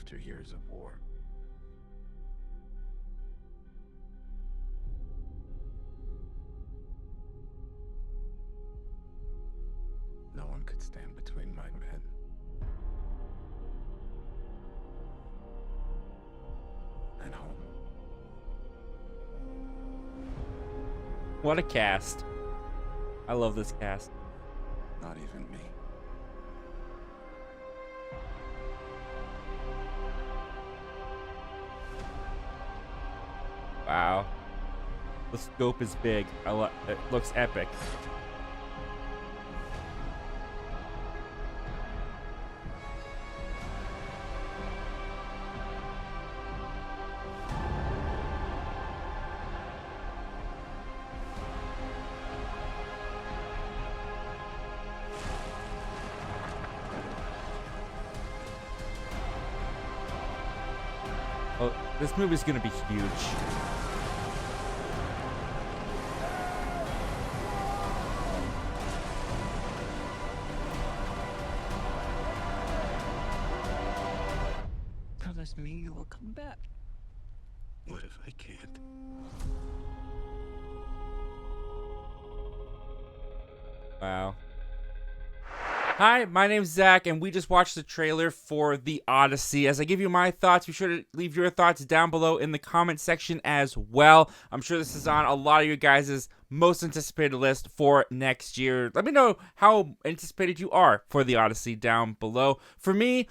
after years of war. No one could stand between my men. And home. What a cast. I love this cast. Not even me. Wow. The scope is big. It looks epic. Oh, this movie's gonna be huge. Promise me you will come back. What if I can't? Wow. Hi, my name's Zach, and we just watched the trailer for The Odyssey. As I give you my thoughts, be sure to leave your thoughts down below in the comment section as well. I'm sure this is on a lot of your guys' most anticipated list for next year. Let me know how anticipated you are for The Odyssey down below. For me,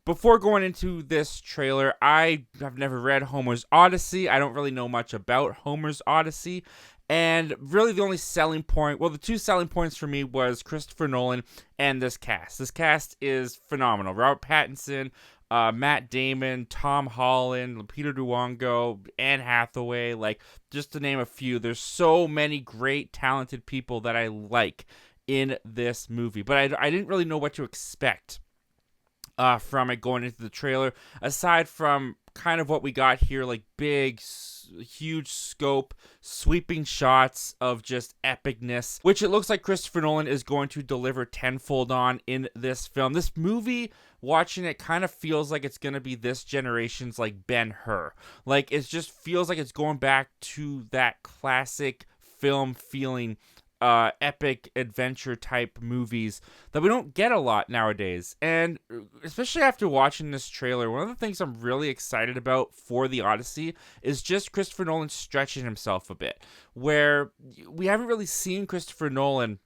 before going into this trailer, I have never read Homer's Odyssey. I don't really know much about Homer's Odyssey. And really the only selling point, well, the two selling points for me was Christopher Nolan and this cast. This cast is phenomenal. Robert Pattinson, Matt Damon, Tom Holland, Lupita Nyong'o, Anne Hathaway, like, just to name a few. There's so many great, talented people that I like in this movie. But I didn't really know what to expect from it going into the trailer, aside from kind of what we got here, like big, huge scope, sweeping shots of just epicness, which it looks like Christopher Nolan is going to deliver tenfold on in this film. This movie, watching it, kind of feels like it's going to be this generation's like Ben-Hur. Like, it just feels like it's going back to that classic film feeling, epic adventure type movies that we don't get a lot nowadays. And especially after watching this trailer, one of the things I'm really excited about for The Odyssey is just Christopher Nolan stretching himself a bit, where we haven't really seen Christopher Nolan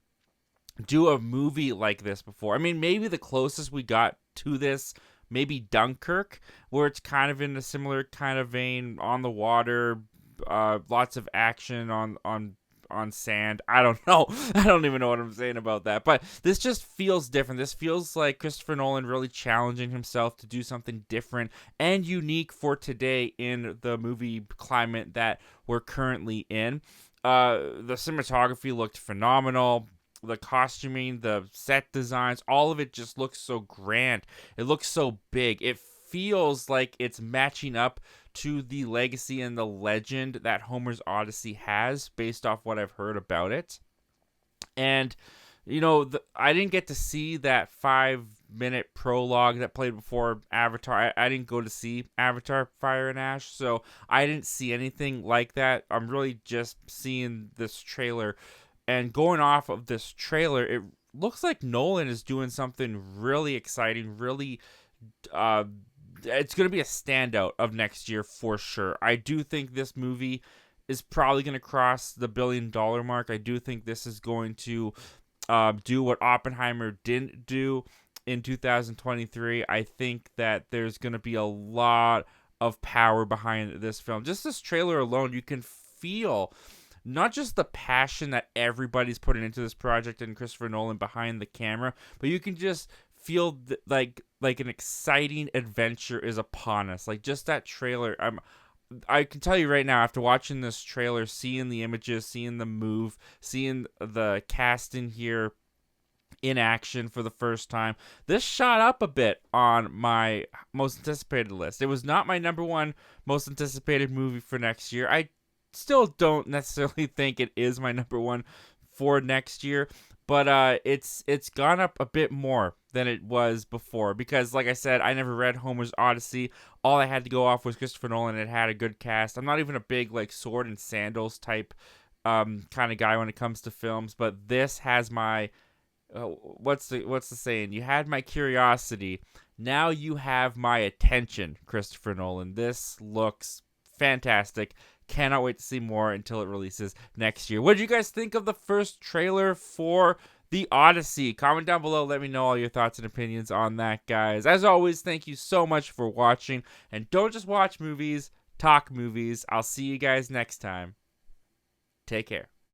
do a movie like this before. I mean, maybe the closest we got to this, maybe Dunkirk, where it's kind of in a similar kind of vein, on the water, lots of action on sand. I don't know. I don't even know what I'm saying about that. But this just feels different. This feels like Christopher Nolan really challenging himself to do something different and unique for today in the movie climate that we're currently in. The cinematography looked phenomenal. The costuming, the set designs, all of it just looks so grand. It looks so big. It feels like it's matching up to the legacy and the legend that Homer's Odyssey has, based off what I've heard about it. And, you know, I didn't get to see that 5-minute prologue that played before Avatar. I didn't go to see Avatar Fire and Ash, so I didn't see anything like that. I'm really just seeing this trailer. And going off of this trailer, it looks like Nolan is doing something really exciting, really it's going to be a standout of next year for sure. I do think this movie is probably going to cross the $1 billion mark. I do think this is going to do what Oppenheimer didn't do in 2023. I think that there's going to be a lot of power behind this film. Just this trailer alone, you can feel not just the passion that everybody's putting into this project and Christopher Nolan behind the camera, but you can just feel like an exciting adventure is upon us. Like, just that trailer, I can tell you right now, after watching this trailer, seeing the images, seeing the move, seeing the cast in here in action for the first time, this shot up a bit on my most anticipated list. It was not my number one most anticipated movie for next year. I still don't necessarily think it is my number one for next year, but it's gone up a bit more than it was before because, like I said, I never read Homer's Odyssey. All I had to go off was Christopher Nolan. It had a good cast. I'm not even a big like sword and sandals type kind of guy when it comes to films, but this has my what's the saying? You had my curiosity. Now you have my attention, Christopher Nolan. This looks fantastic. Cannot wait to see more until it releases next year. What did you guys think of the first trailer for the Odyssey? Comment down below. Let me know all your thoughts and opinions on that, guys. As always, thank you so much for watching. And don't just watch movies, talk movies. I'll see you guys next time. Take care.